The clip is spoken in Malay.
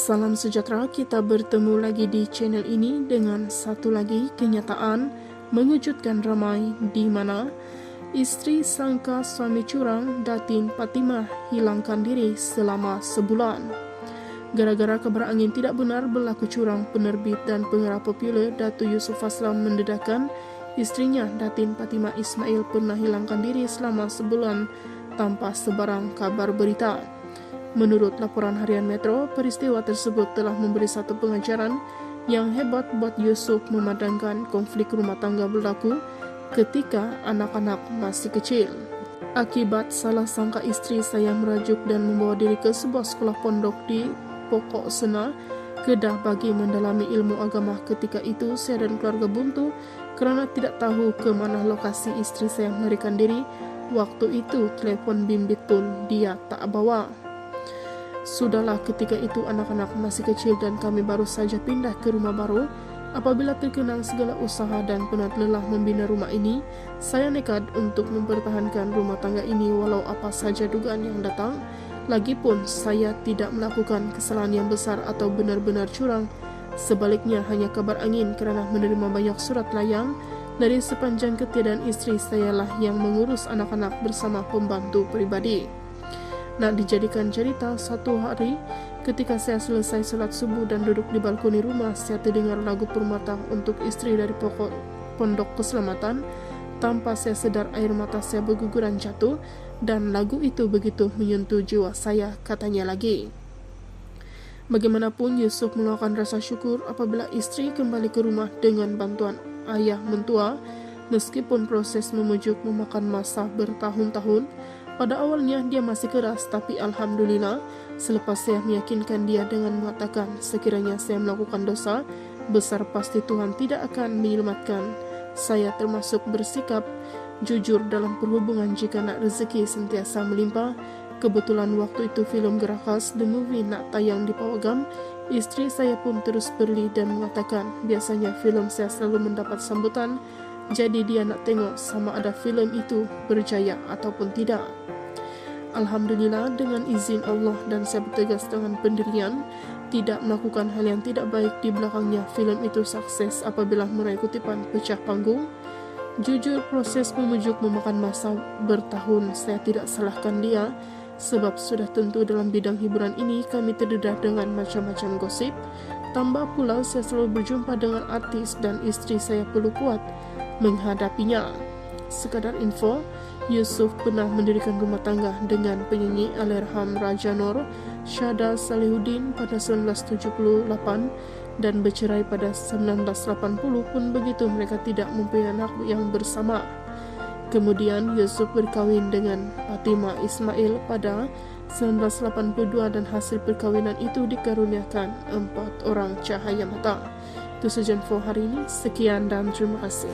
Salam sejahtera, kita bertemu lagi di channel ini dengan satu lagi kenyataan mengejutkan ramai di mana istri sangka suami curang Datin Fatimah hilangkan diri selama sebulan. Gara-gara kabar angin tidak benar berlaku curang, penerbit dan pengarah populer Datu Yusuf Aslam mendedahkan istrinya Datin Fatimah Ismail pernah hilangkan diri selama sebulan tanpa sebarang kabar berita. Menurut laporan harian Metro, peristiwa tersebut telah memberi satu pengajaran yang hebat buat Yusuf memandangkan konflik rumah tangga berlaku ketika anak-anak masih kecil. Akibat salah sangka istri saya merajuk dan membawa diri ke sebuah sekolah pondok di Pokok Sena, Kedah bagi mendalami ilmu agama. Ketika itu saya dan keluarga buntu karena tidak tahu ke mana lokasi istri saya melarikan diri. Waktu itu telepon bimbit pun dia tak bawa. Sudahlah, ketika itu anak-anak masih kecil dan kami baru saja pindah ke rumah baru. Apabila terkenang segala usaha dan penat lelah membina rumah ini, saya nekat untuk mempertahankan rumah tangga ini walau apa saja dugaan yang datang. Lagipun saya tidak melakukan kesalahan yang besar atau benar-benar curang. Sebaliknya hanya kabar angin karena menerima banyak surat layang dari sepanjang ketiadaan istri sayalah yang mengurus anak-anak bersama pembantu pribadi. Nak dijadikan cerita, satu hari ketika saya selesai salat subuh dan duduk di balkoni rumah, saya terdengar lagu permata untuk istri dari pondok keselamatan. Tanpa saya sedar air mata saya berguguran jatuh dan lagu itu begitu menyentuh jiwa saya, katanya lagi. Bagaimanapun Yusuf meluapkan rasa syukur apabila istri kembali ke rumah dengan bantuan ayah mentua, meskipun proses memujuk memakan masa bertahun-tahun. Pada awalnya dia masih keras, tapi alhamdulillah selepas saya meyakinkan dia dengan mengatakan sekiranya saya melakukan dosa besar pasti Tuhan tidak akan menyelamatkan saya, termasuk bersikap jujur dalam perhubungan jika nak rezeki sentiasa melimpah. Kebetulan waktu itu film Gerakas The Movie nak tayang di Pawagam. Istri saya pun terus berli dan mengatakan biasanya film saya selalu mendapat sambutan, jadi dia nak tengok sama ada film itu berjaya ataupun tidak. Alhamdulillah, dengan izin Allah dan saya bertegas dengan pendirian tidak melakukan hal yang tidak baik di belakangnya, film itu sukses apabila meraih kutipan pecah panggung. Jujur, proses memujuk memakan masa bertahun. Saya tidak salahkan dia, sebab sudah tentu dalam bidang hiburan ini kami terdedah dengan macam-macam gosip. Tambah pula saya selalu berjumpa dengan artis dan istri saya perlu kuat menghadapinya. Sekadar info, Yusuf pernah mendirikan rumah tangga dengan penyanyi Alerham Raja Nor Syada Salihuddin pada 1978 dan bercerai pada 1980 pun begitu mereka tidak mempunyai anak yang bersama. Kemudian Yusuf berkahwin dengan Fatimah Ismail pada 1982 dan hasil perkawinan itu dikaruniakan 4 orang cahaya mata. Itu saja info hari ini. Sekian dan terima kasih.